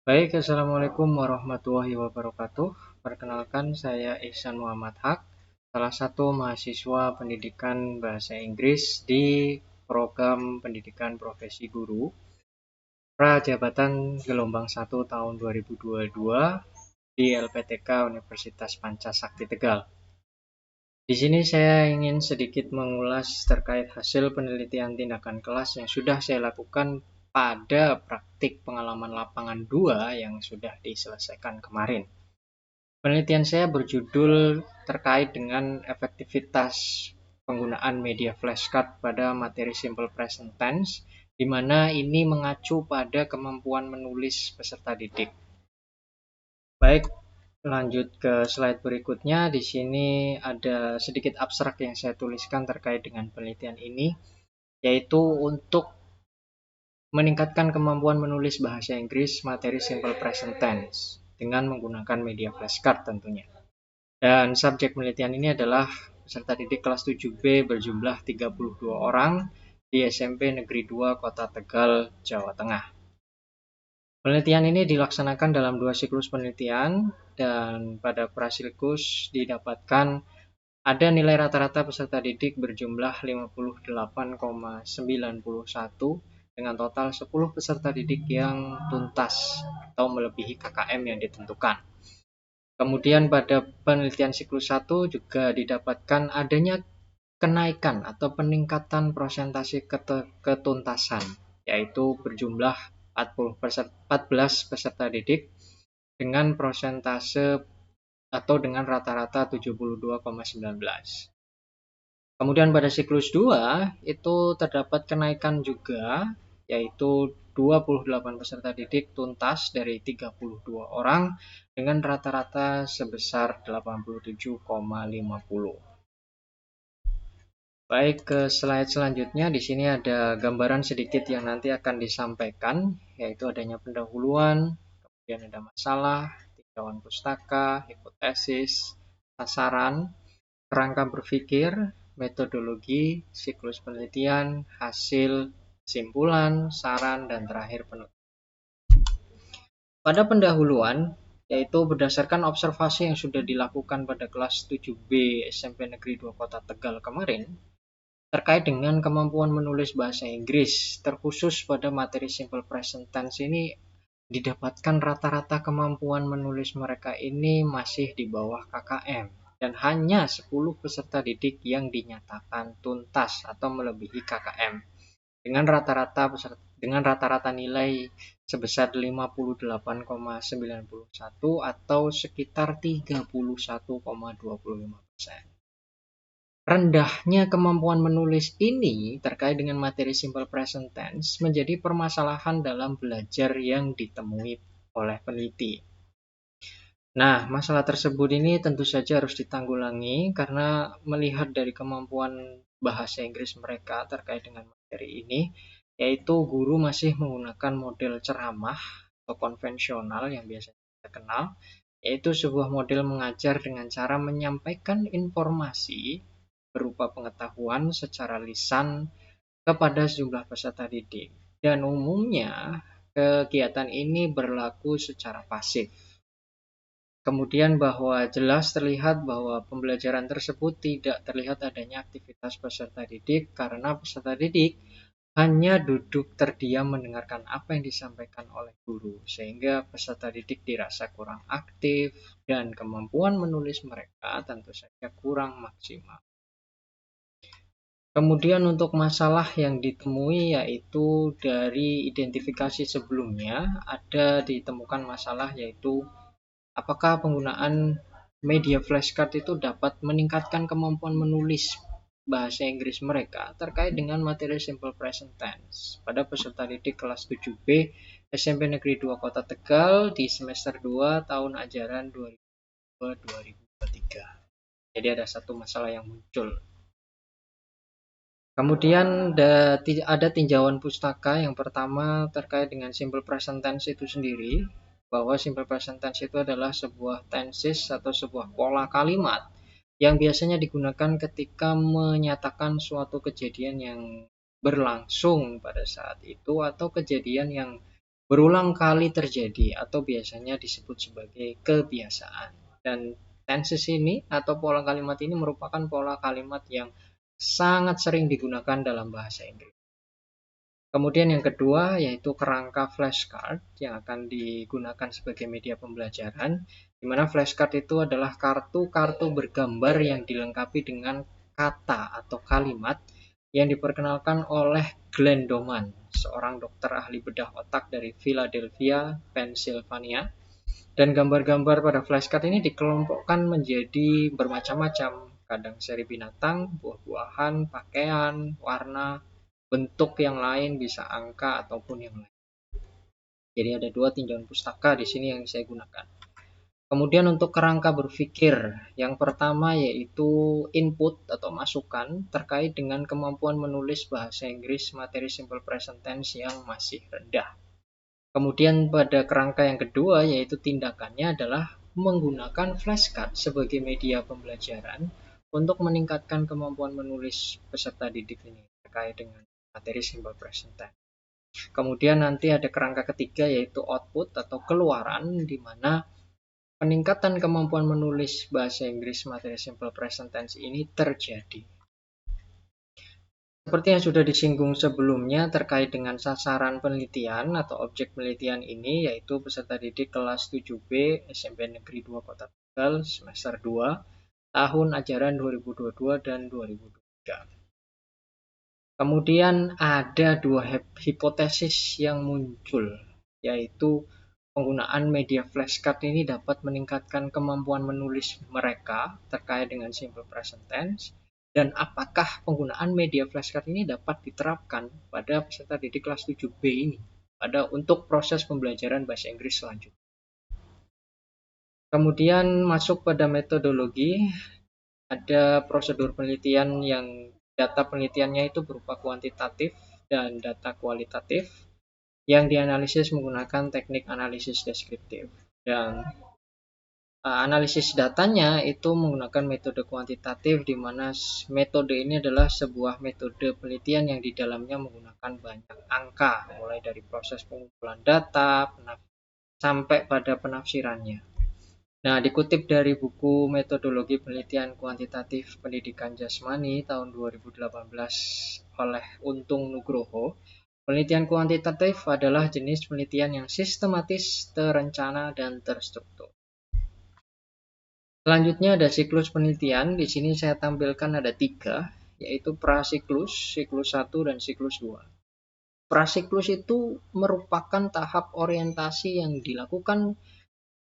Baik, Assalamualaikum warahmatullahi wabarakatuh. Perkenalkan, saya Ihsan Muhammad Haq, salah satu mahasiswa pendidikan bahasa Inggris di program pendidikan profesi guru, Prajabatan Gelombang 1 tahun 2022 di LPTK Universitas Pancasakti Tegal. Di sini saya ingin sedikit mengulas terkait hasil penelitian tindakan kelas yang sudah saya lakukan pada praktik pengalaman lapangan 2 yang sudah diselesaikan kemarin. Penelitian saya berjudul terkait dengan efektivitas penggunaan media flashcard pada materi simple present tense, di mana ini mengacu pada kemampuan menulis peserta didik. Baik, lanjut ke slide berikutnya. Di sini ada sedikit abstrak yang saya tuliskan terkait dengan penelitian ini, yaitu untuk meningkatkan kemampuan menulis bahasa Inggris materi simple present tense dengan menggunakan media flashcard tentunya. Dan subjek penelitian ini adalah peserta didik kelas 7B berjumlah 32 orang di SMP Negeri 2 Kota Tegal, Jawa Tengah. Penelitian ini dilaksanakan dalam 2 siklus penelitian, dan pada prasiklus didapatkan ada nilai rata-rata peserta didik berjumlah 58,91 dengan total 10 peserta didik yang tuntas atau melebihi KKM yang ditentukan. Kemudian pada penelitian siklus 1 juga didapatkan adanya kenaikan atau peningkatan persentase ketuntasan, yaitu berjumlah 14 peserta didik dengan persentase atau dengan rata-rata 72,19. Kemudian pada siklus 2 itu terdapat kenaikan juga, yaitu 28 peserta didik tuntas dari 32 orang dengan rata-rata sebesar 87,50. Baik, ke slide selanjutnya. Di sini ada gambaran sedikit yang nanti akan disampaikan, yaitu adanya pendahuluan, kemudian ada masalah, tinjauan pustaka, hipotesis, sasaran, kerangka berpikir, metodologi, siklus penelitian, hasil, kesimpulan, saran, dan terakhir penutup. Pada pendahuluan, yaitu berdasarkan observasi yang sudah dilakukan pada kelas 7B SMP Negeri 2 Kota Tegal kemarin, terkait dengan kemampuan menulis bahasa Inggris, terkhusus pada materi simple present tense ini, didapatkan rata-rata kemampuan menulis mereka ini masih di bawah KKM. Dan hanya 10 peserta didik yang dinyatakan tuntas atau melebihi KKM dengan rata-rata nilai sebesar 58,91 atau sekitar 31,25%. Rendahnya kemampuan menulis ini terkait dengan materi simple present tense menjadi permasalahan dalam belajar yang ditemui oleh peneliti. Nah, masalah tersebut ini tentu saja harus ditanggulangi karena melihat dari kemampuan bahasa Inggris mereka terkait dengan materi ini, yaitu guru masih menggunakan model ceramah atau konvensional yang biasanya kita kenal, yaitu sebuah model mengajar dengan cara menyampaikan informasi berupa pengetahuan secara lisan kepada sejumlah peserta didik. Dan umumnya kegiatan ini berlaku secara pasif. Kemudian bahwa jelas terlihat bahwa pembelajaran tersebut tidak terlihat adanya aktivitas peserta didik karena peserta didik hanya duduk terdiam mendengarkan apa yang disampaikan oleh guru, sehingga peserta didik dirasa kurang aktif dan kemampuan menulis mereka tentu saja kurang maksimal. Kemudian untuk masalah yang ditemui yaitu dari identifikasi sebelumnya ada ditemukan masalah, yaitu apakah penggunaan media flashcard itu dapat meningkatkan kemampuan menulis bahasa Inggris mereka terkait dengan materi simple present tense pada peserta didik kelas 7B SMP Negeri 2 Kota Tegal di semester 2 tahun ajaran 2022-2023. Jadi ada satu masalah yang muncul. Kemudian ada tinjauan pustaka. Yang pertama terkait dengan simple present tense itu sendiri, bahwa simple present tense itu adalah sebuah tenses atau sebuah pola kalimat yang biasanya digunakan ketika menyatakan suatu kejadian yang berlangsung pada saat itu atau kejadian yang berulang kali terjadi atau biasanya disebut sebagai kebiasaan. Dan tenses ini atau pola kalimat ini merupakan pola kalimat yang sangat sering digunakan dalam bahasa Inggris. Kemudian yang kedua yaitu kerangka flashcard yang akan digunakan sebagai media pembelajaran, di mana flashcard itu adalah kartu-kartu bergambar yang dilengkapi dengan kata atau kalimat yang diperkenalkan oleh Glenn Doman, seorang dokter ahli bedah otak dari Philadelphia, Pennsylvania. Dan gambar-gambar pada flashcard ini dikelompokkan menjadi bermacam-macam, kadang seri binatang, buah-buahan, pakaian, warna, bentuk yang lain, bisa angka ataupun yang lain. Jadi ada dua tinjauan pustaka di sini yang saya gunakan. Kemudian untuk kerangka berpikir, yang pertama yaitu input atau masukan terkait dengan kemampuan menulis bahasa Inggris materi simple present tense yang masih rendah. Kemudian pada kerangka yang kedua yaitu tindakannya adalah menggunakan flashcard sebagai media pembelajaran untuk meningkatkan kemampuan menulis peserta didik ini terkait dengan materi simple present tense. Kemudian nanti ada kerangka ketiga yaitu output atau keluaran, di mana peningkatan kemampuan menulis bahasa Inggris materi simple present tense ini terjadi. Seperti yang sudah disinggung sebelumnya terkait dengan sasaran penelitian atau objek penelitian ini, yaitu peserta didik kelas 7B SMP Negeri 2 Kota Tegal semester 2 tahun ajaran 2022 dan 2023. Kemudian ada dua hipotesis yang muncul, yaitu penggunaan media flashcard ini dapat meningkatkan kemampuan menulis mereka terkait dengan simple present tense, dan apakah penggunaan media flashcard ini dapat diterapkan pada peserta didik kelas 7B ini untuk proses pembelajaran bahasa Inggris selanjutnya. Kemudian masuk pada metodologi, ada prosedur penelitian yang data penelitiannya itu berupa kuantitatif dan data kualitatif yang dianalisis menggunakan teknik analisis deskriptif. Dan analisis datanya itu menggunakan metode kuantitatif, di mana metode ini adalah sebuah metode penelitian yang di dalamnya menggunakan banyak angka, mulai dari proses pengumpulan data sampai pada penafsirannya. Nah, dikutip dari buku Metodologi Penelitian Kuantitatif Pendidikan Jasmani tahun 2018 oleh Untung Nugroho, penelitian kuantitatif adalah jenis penelitian yang sistematis, terencana, dan terstruktur. Selanjutnya ada siklus penelitian. Di sini saya tampilkan ada 3, yaitu prasiklus, siklus 1, dan siklus 2. Prasiklus itu merupakan tahap orientasi yang dilakukan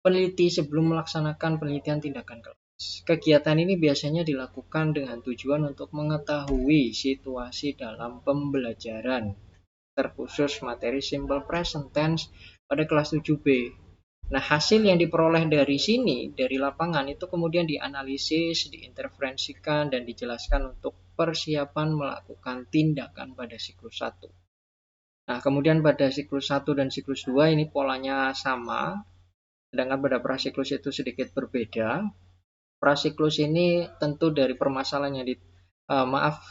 peneliti sebelum melaksanakan penelitian tindakan kelas. Kegiatan ini biasanya dilakukan dengan tujuan untuk mengetahui situasi dalam pembelajaran, terkhusus materi simple present tense pada kelas 7B. Nah, hasil yang diperoleh dari sini, dari lapangan, itu kemudian dianalisis, diinterferensikan, dan dijelaskan untuk persiapan melakukan tindakan pada siklus 1. Nah, kemudian pada siklus 1 dan siklus 2 ini polanya sama, sedangkan pada prasiklus itu sedikit berbeda. Prasiklus ini tentu dari permasalahan yang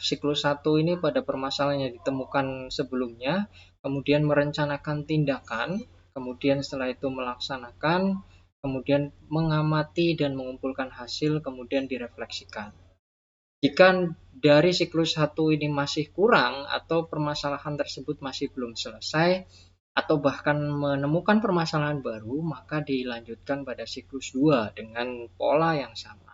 siklus 1 ini pada permasalahan yang ditemukan sebelumnya, kemudian merencanakan tindakan, kemudian setelah itu melaksanakan, kemudian mengamati dan mengumpulkan hasil, kemudian direfleksikan. Jika dari siklus 1 ini masih kurang atau permasalahan tersebut masih belum selesai, atau bahkan menemukan permasalahan baru, maka dilanjutkan pada siklus 2 dengan pola yang sama.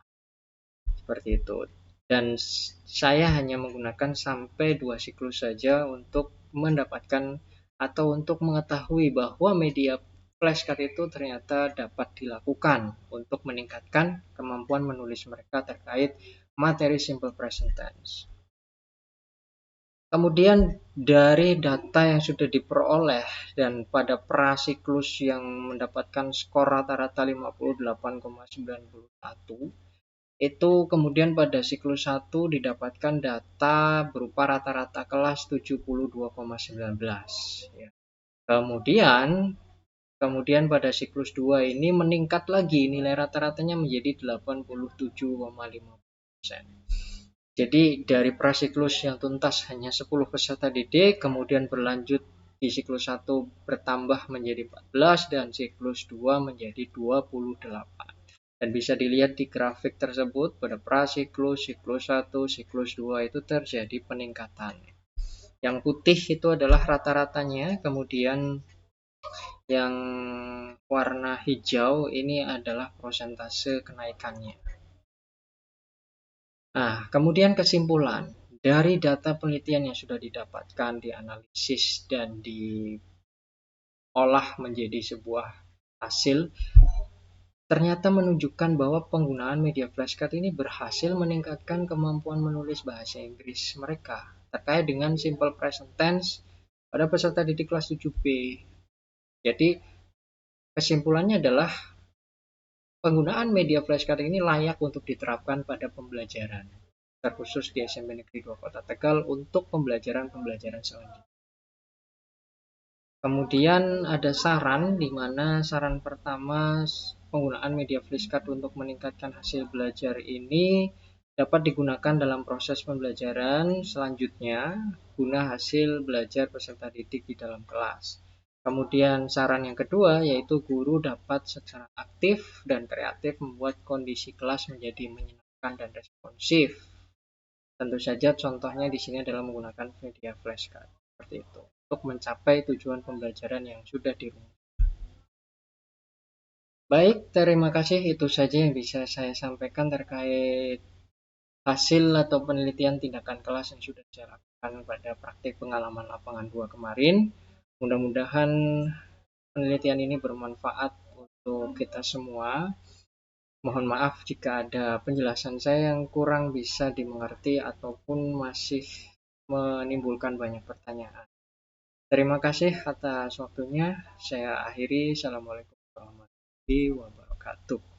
Seperti itu. Dan saya hanya menggunakan sampai 2 siklus saja untuk mendapatkan atau untuk mengetahui bahwa media flashcard itu ternyata dapat dilakukan untuk meningkatkan kemampuan menulis mereka terkait materi simple present tense. Kemudian dari data yang sudah diperoleh dan pada prasiklus yang mendapatkan skor rata-rata 58,91, itu kemudian pada siklus 1 didapatkan data berupa rata-rata kelas 72,19. Ya. Kemudian pada siklus 2 ini meningkat lagi, nilai rata-ratanya menjadi 87,5%. Jadi dari prasiklus yang tuntas hanya 10 peserta didik, kemudian berlanjut di siklus 1 bertambah menjadi 14 dan siklus 2 menjadi 28. Dan bisa dilihat di grafik tersebut pada prasiklus, siklus 1, siklus 2 itu terjadi peningkatan. Yang putih itu adalah rata-ratanya, kemudian yang warna hijau ini adalah persentase kenaikannya. Nah, kemudian kesimpulan dari data penelitian yang sudah didapatkan, dianalisis, dan diolah menjadi sebuah hasil, ternyata menunjukkan bahwa penggunaan media flashcard ini berhasil meningkatkan kemampuan menulis bahasa Inggris mereka terkait dengan simple present tense pada peserta didik kelas 7B. Jadi, kesimpulannya adalah penggunaan media flashcard ini layak untuk diterapkan pada pembelajaran, terkhusus di SMP Negeri 2 Kota Tegal untuk pembelajaran selanjutnya. Kemudian ada saran, di mana saran pertama, penggunaan media flashcard untuk meningkatkan hasil belajar ini dapat digunakan dalam proses pembelajaran selanjutnya guna hasil belajar peserta didik di dalam kelas. Kemudian saran yang kedua yaitu guru dapat secara aktif dan kreatif membuat kondisi kelas menjadi menyenangkan dan responsif. Tentu saja contohnya di sini adalah menggunakan media flashcard seperti itu untuk mencapai tujuan pembelajaran yang sudah dirumuskan. Baik, terima kasih. Itu saja yang bisa saya sampaikan terkait hasil atau penelitian tindakan kelas yang sudah saya lakukan pada praktik pengalaman lapangan 2 kemarin. Mudah-mudahan penelitian ini bermanfaat untuk kita semua. Mohon maaf jika ada penjelasan saya yang kurang bisa dimengerti ataupun masih menimbulkan banyak pertanyaan. Terima kasih atas waktunya. Saya akhiri. Assalamualaikum warahmatullahi wabarakatuh.